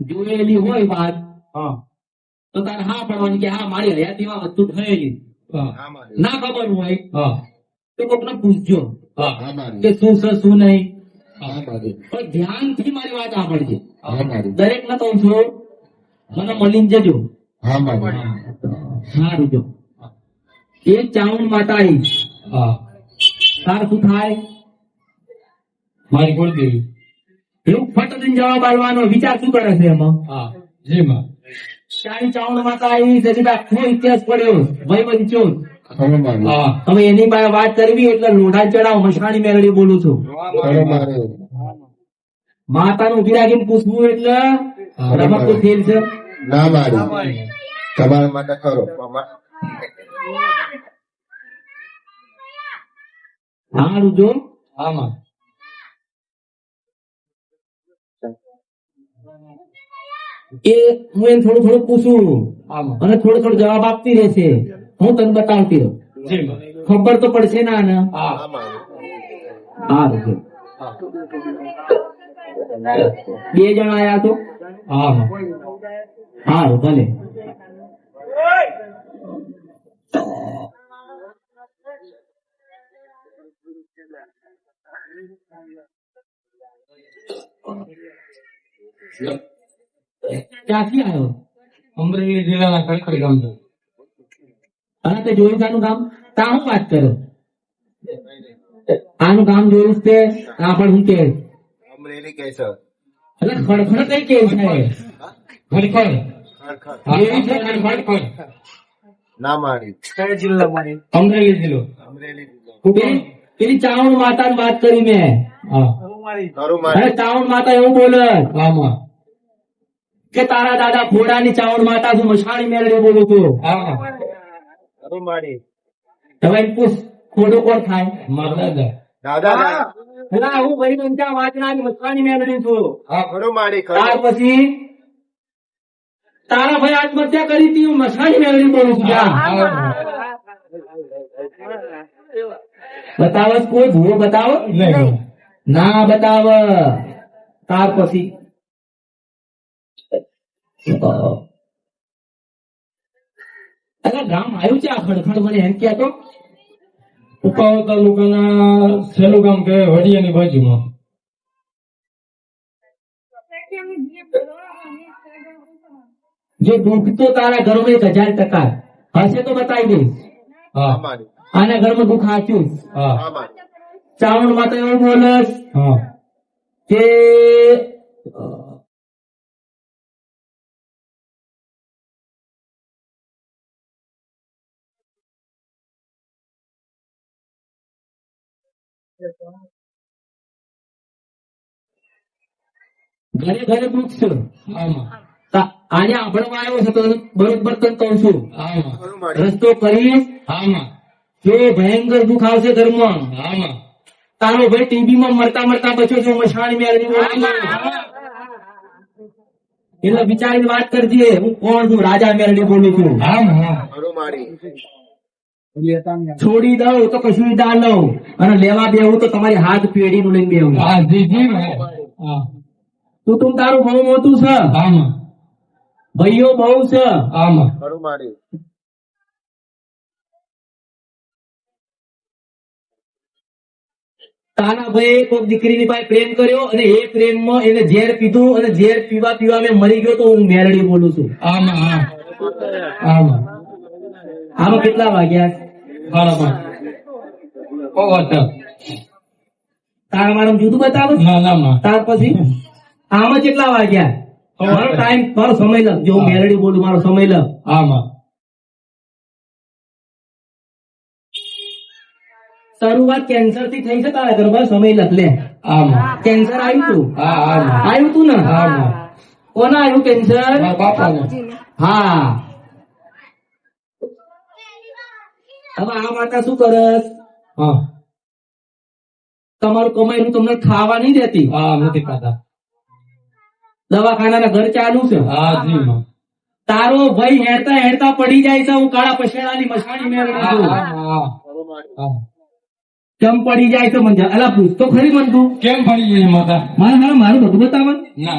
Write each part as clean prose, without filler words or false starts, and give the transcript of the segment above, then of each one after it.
જોયેલી હોય વાત તો તારે હા પડવાની કે હા મારી હયાતીમાં વસ્તુ થયેલી. ના ખબર હોય તો કોકને પૂછજો કે શું છે શું નહીં. પણ ધ્યાનથી મારી વાત સાંભળજે. દરેક ને કહું છું મને મળીને જજો. સારું જો એક ચાઉન માતા આવી તાર શું થાય મારી કોણ દેવી એવું ફટ દઈને જવાબ આપવાનો વિચાર શું કરે છે એમાં. ચારી ચાઉન માતા આવી તેથી આખો ઇતિહાસ પડ્યો ભાઈ બચ્યો. હવે એની પાસે વાત કરવી એટલે લોઢા ચડાવ મસાણી મેળવી બોલું છું. માતાનું ઉભી રાખીને પૂછવું એટલે રમત તો ખેલ છે. તમારા માટે કરો સારું જો એ હું એને થોડું થોડું પૂછું અને થોડો થોડો જવાબ આપતી રહેશે. હું તને બતાવતી રહું ખબર તો પડશે ને આને. સારું જો 2 જણા આયા તો સારું ભલે. ક્યાંથી આવ્યો? અમરેલી જિલ્લાના ખડખડ ગામ. અને તે જોયું આનું ગામ તા હું વાત કરો આનું ગામ જોયું તે આ પણ હું કે અમરેલી કેસર એટલે ખડખડ કઈ કેવું છે ખડખડ એવી છે ખડખડ ના મારી કયા જિલ્લામાં? અમરેલી જિલ્લો. પેલી ચાવણ માતા વાત કરી મેં. અરે ચાવણ માતા એવું બોલે કે તારા દાદા ઘોડાની ચાવણ માતા તું મસાણી મેળવી બોલું છું. હવે પૂછ ખોડો કોણ થાય? મારા દાદા. હું ભાઈ નંજા વાંચનાની મસાણી મેળવી છું. ત્યાર પછી તારા ભાઈ આત્મહત્યા કરી હતી હું મસાણી મેળવી બોલું છું. બતાવ કોઈ ભૂવો બતાવો ના બતાવ. ત્યાર પછી ગામ આવ્યું છે આ ખડખડ મને એમ કહેતો ઉપાવ તાલુકાના છેલ્લું ગામ કે વડિયાની બાજુમાં. જો દુઃખ તો તારા ઘરમાં 1000% હશે તો બતાવી દઈશ. આના ઘરમાં દુઃખ સાચું. ચાવણ માં તો એવું બોલસ કે ઘરે ઘરે દુઃખ છે. આજે આંભળવા આવ્યો છે તો બરોબર તને કહું છું રસ્તો કરીશ જો ભયંકર દુઃખ આવશે ઘરમાં. તારો ભાઈ ટીબી માં મરતા મરતા બચ્યો છો મસાણી મેળવી એટલે વિચારીને વાત કરજે. હું કોણ છું? રાજા મેળવી બોલું છું. છોડી દઉં તો કશું ના લઉં અને લેવા બેવું તો તમારી હાથ પેઢી નું લઈને બેવું. તું તારું બહુ મોટું છે ભાઈઓ બહુ છે. તારા ભાઈ કોઈક દીકરીની પાસે પ્રેમ કર્યો અને એ પ્રેમમાં એને ઝેર પીધું અને ઝેર પીવા પીવા મેં મરી ગયો તો હું મેરડી બોલું છું. આમાં કેટલા વાગ્યા? તારા મારું જુદું બતાવો. ત્યાર પછી આમાં કેટલા વાગ્યા? મારો ટાઈમ મારો સમય લખ. જો મેરડી બોલું મારો સમય લખ. શરૂઆત કેન્સર થી થઈ છે તારા ઘરમાં સમય લખલે આમાં કેન્સર આવ્યું તું હા આમાં આવ્યું તું ને આમાં કોના આવ્યું કેન્સર મારા બાપાને હા હવે આ માતા શું કરસ હા તમારું કમાયેલું તમને ખાવા નહીં દેતી હા નથી ખાતા દવાખાનાના ઘર ચાલુ છે હા જી માં તારો ભાઈ હેરતા હેરતા પડી જાય છે હું કાળા પછેડાની મસાણી મેળવી હા છું હા હા કેમ પડી જાય છે મને અલા પૂછ તો ખરી મન તું કેમ પડી ગઈ માતા મારું બધું બતાવ ના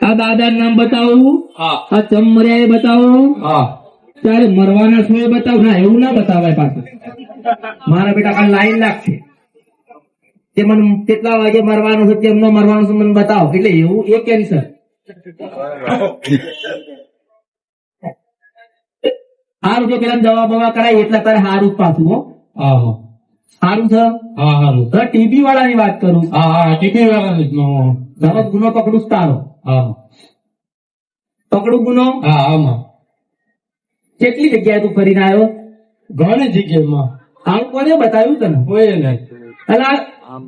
આ દાદા નામ બતાવું હા આ ચમરિયા બતાવું હા ત્યારે મરવાના છો એ બતાવ ના એવું ના બતાવાય પાછું મારા બેટા કાલ લાઈન લાગશે તે મને કેટલા વાગે મરવાનું છે કેમ ન મરવાનું છે મને બતાવો એટલે એવું એ કેન્સર સારું જો પેલા દવા બવા કરાય એટલે તારે સારું જ પાછું હો હા સારું છે હા હારું ટીબી વાળાની વાત કરું હા હા ટીપી વાળા ધરો ગુનો પકડું જ તારો હા પકડું ગુનો હા આમાં કેટલી જગ્યાએ તું ફરીને આવ્યો ઘણી જગ્યામાં આવું કોને બતાવ્યું તને કોઈ નહીં અલા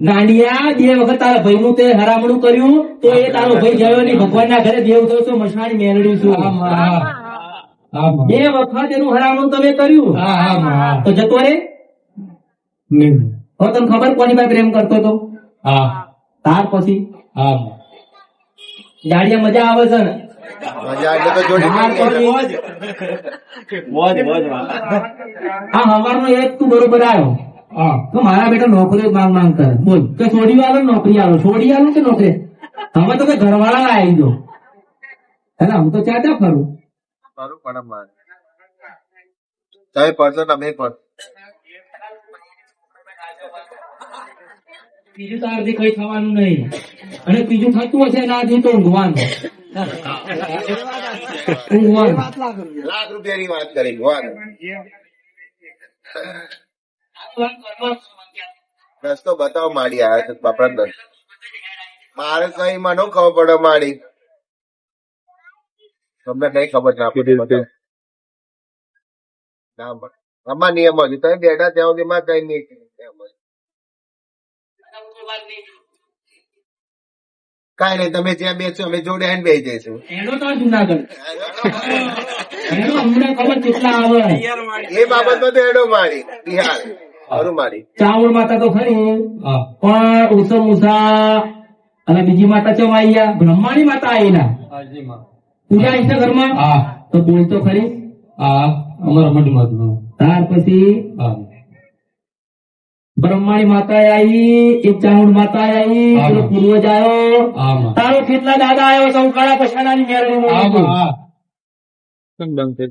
ગાંડિયા બે વખત તારા ભાઈ નું તે હરામણું કર્યું તો એ તારો ભાઈ ગયો નહીં ભગવાન ના ઘરે દેવ થયો છો મસાણી મેળવ્યું છું આમાં હા આમાં બે વખત એનું હરામણું તમે કર્યું હા આમાં હા તો જતો રે નહીં હવે તને ખબર કોની પાસે પ્રેમ કરતો હતો હા તાર પછી આમાં ગાડિયા મજા આવે છે ને મજા એટલે તો જોડી તાર પડી પછી હા હવારનો એક તું બરોબર આવ્યો હા તો મારા બેટા નોકરી માંગ માંગ કરે બોલ કે છોડી વાળો નોકરી આલો છોડી આલો કે નોકરી હવે તો કે ઘરવાળા આવી દો એટલે હું તો ચાચા ફરું ખરું પણ અમારે તમે પડશો તમે પણ બીજું તારથી કઈ થવાનું નહીં અને બીજું થતું હશે એનાથી તો ઊંઘવાનું ઊંઘવાનું લાખ રૂપિયાની વાત કરી વાહ રસ્તો બતાવો માડી આવ્યા છે બાપરા દસ મારે કઈ મને ખબર પડે માડી તમને કઈ ખબર ના પડી બતાવો. ના પણ આમાં નિયમ હજુ તમે બેઠા ત્યાં સુધી માં કઈ નહીં કઈ નહીં તમે જ્યાં બેસો અમે જોડે આવીને બેસી જઈશું એનો તો જુનાગઢ એનો અમને ખબર કેટલા આવે એ બાબતમાં તો એડો માડી બિહાર ખરું માડી ચાવડ માતા તો ખરી હા પણ ઉષો મુસા અને બીજી માતા ચમ આવી ગયા બ્રહ્માણી માતા આવેલા હા જી માં પૂજા છે ઘરમાં હા તો બોલ તો ખરી હા અમારા મઢમાં ત્યાર પછી હા બ્રહ્માણી માતા આવી એક ચામુંડ માતા આવી હા. પેલો પૂર્વજ આવ્યો આમાં તારો કેટલા દાદા આવ્યો સંકાળા પછાડાની મેળવી આમાં હા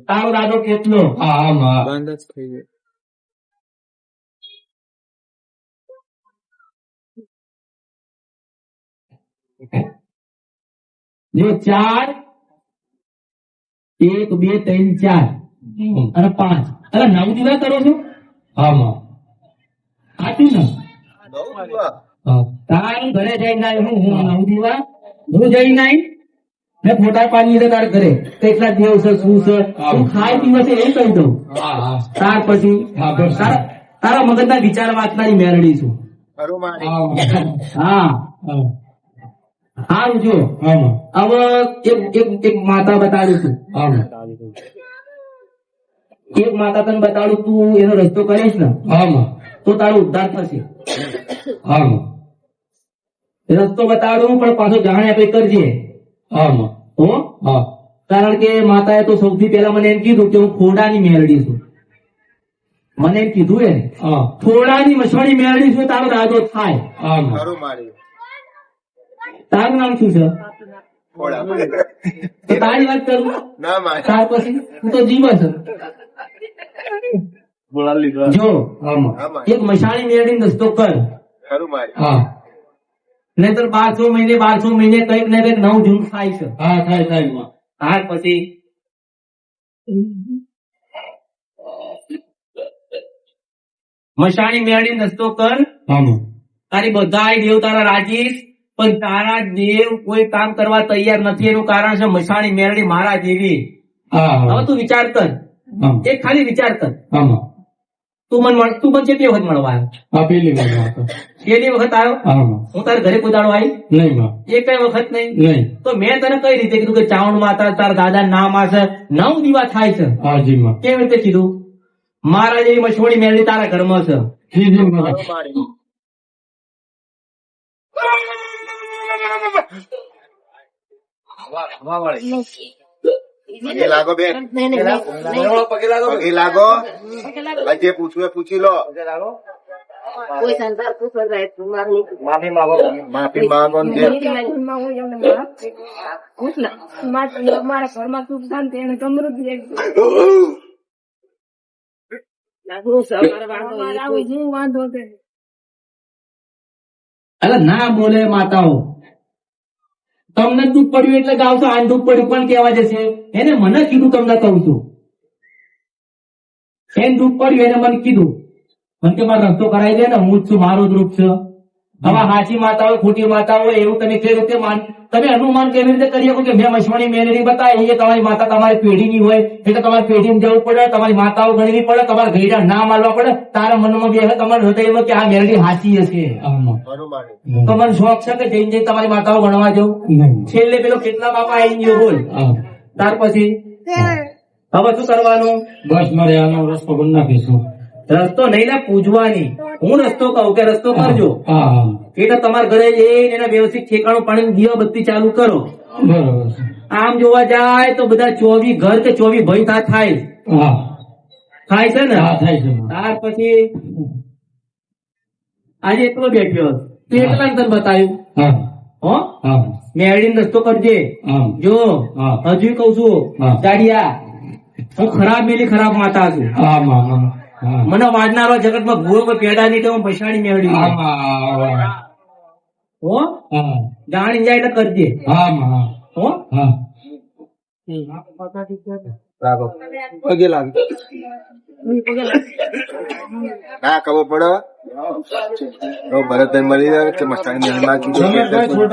તારો દાદો કેટલો હા આમાં જો 4 1 2 3 4 અને 5 અરે 9 દિવસ કરો છો આમાં સાચું ને બહુ વાહ. હા તારું ઘરે જઈને આવ્યો હું 9 દિવસ હું જઈને આવી મેં ફોટા પાડી લીધા તારા ઘરે કેટલા દિવસ છે શું છે હું ખાઈ દિવસે એ કહી દઉં હા હા ત્યાર પછી હા, બસ. તારા મગજના વિચાર વાંચનારી મેળવી છું ખરું માડી હા હા સારું જો આમાં હવે એક માતા બતાડું છું આમાં એક માતા તને બતાડું તું એનો રસ્તો કરીશ ને આમાં તો તારો ઉદ્ધાર થશે આમાં રસ્તો બતાડું પણ પાછો જાણે આપણે કરજે આમાં હો હા કારણ કે માતાએ તો સૌથી પહેલા મને એમ કીધું કે હું ખોડાની મેળડી છું મને એમ કીધું એ હા ખોડાની મસવાડી મેળડી છું તારો દાદો થાય આમાં ખરું માડી તારું નામ શું છે ખોડા તો તારી વાત કરું ના માડી ત્યાર પછી હું તો જીવ છે જો આમાં હા માડી એક મસાણી મેળડી રસ્તો કર ખરું માડી હા નહીતર 1200 મહિને કંઈક ને કંઈક નવ જૂન થાય છે હા થાય થાય માં ત્યાર પછી મસાણી મેળડી રસ્તો કર આમાં તારી બધા દેવ તારા રાજીશ પણ તારા દેવ કોઈ કામ કરવા તૈયાર નથી એનું કારણ છે મસાણી મેળડી મારા જેવી હા હવે હા તું વિચાર કર આમ એક ખાલી વિચાર કર, આમાં તું મને કેટલી વખત મળવા આવ્યો? આ પેલી વાર હતો કેટલી વખત આવ્યો? આમાં હું તારા ઘરે કોઈ દાડો આવી? નહીં માં એ કઈ વખત નહીં. નહીં તો મેં તને કઈ રીતે કીધું કે ચાવણ માતા તારા દાદા નામ છે, 9 દીવા થાય છે? હાજી માં કેવી રીતે કીધું? મારા જેવી મછોડી મેળવી તારા ઘરમાં છે. સીધી માં પગે લાગો બેન, પગે લાગો. આ જે પૂછવું એ પૂછી લો. કોઈ સંસાર પૂછવા જાય તું મારું માફી માંગો ને જે મારા ઘરમાં સુખ શાંતિ અને સમૃદ્ધિ વાંધો છે. અરે ના બોલે માતાઓ, તમને દુઃખ પડ્યું એટલે ગાવશો, આ દુઃખ પડ્યું પણ કેવા જશે? એને મને કીધું, તમને કહું છું. એને દુઃખ પડ્યું એને મને કીધું, મને કે મારો રસ્તો કરાવી દે ને, હું જ છું, મારો જ રૂપ છે. હવે હાચી માતા હોય ખોટી માતા હોય એવું તમે કઈ રીતે તમે અનુમાન કેવી રીતે કરી શકો કે મેં મસવાણી મેળવી બતાવી? એ તમારી માતા તમારી પેઢીની હોય એટલે તમારી પેઢીમાં જવું પડે, તમારી માતાઓ ગણવી પડે, તમારા ઘેડા ના મારવા પડે. તારા મનમાં બે તમારા હૃદયમાં કે આ મેળવી હાચી હશે. આમાં તો મને શોખ છે કે જઈને જઈને તમારી માતાઓ ગણવા જવું. નહીં છેલ્લે પેલો કેટલા બાપા આવી ગયો બોલ. આમ ત્યાર પછી હવે શું કરવાનું? બસ મારે આનો રસ્તો કરી નાખીશું. રસ્તો નહીં ને પૂજવાની. હું રસ્તો કહું કે રસ્તો કરજો, હા એટલે તમારા ઘરે જઈને એના વ્યવસ્થિત ઠેકાણું પાણી દીવા બત્તી ચાલુ કરો. બરોબર છે. આમ જોવા જાય તો બધા 24 ઘર કે 24 ભાઈ થાય હા છે ને? હા થાય છે માં. ત્યાર પછી આજે એકલો બેઠ્યો તું એકલા તને બતાવ્યું હા હો? હા મેળીને રસ્તો કરજે. આમ જો હા. હજુ કઉ છું હા. દાડિયા, હું ખરાબ મેલી ખરાબ માતા છું. આમાં હા મને વાજનારો જગતમાં ભૂવો કોઈ પેડા નહીં તો હું પૈસાની મેળવી આમાં હો. હા જાણી જાય એટલે કરજે આમાં હો. હા લાગો. પગે લાગો. ના ખબર પડે. ભરતભાઈ મળી જાય કે મસ્તાની મેળમાં કીધું કે કરવું.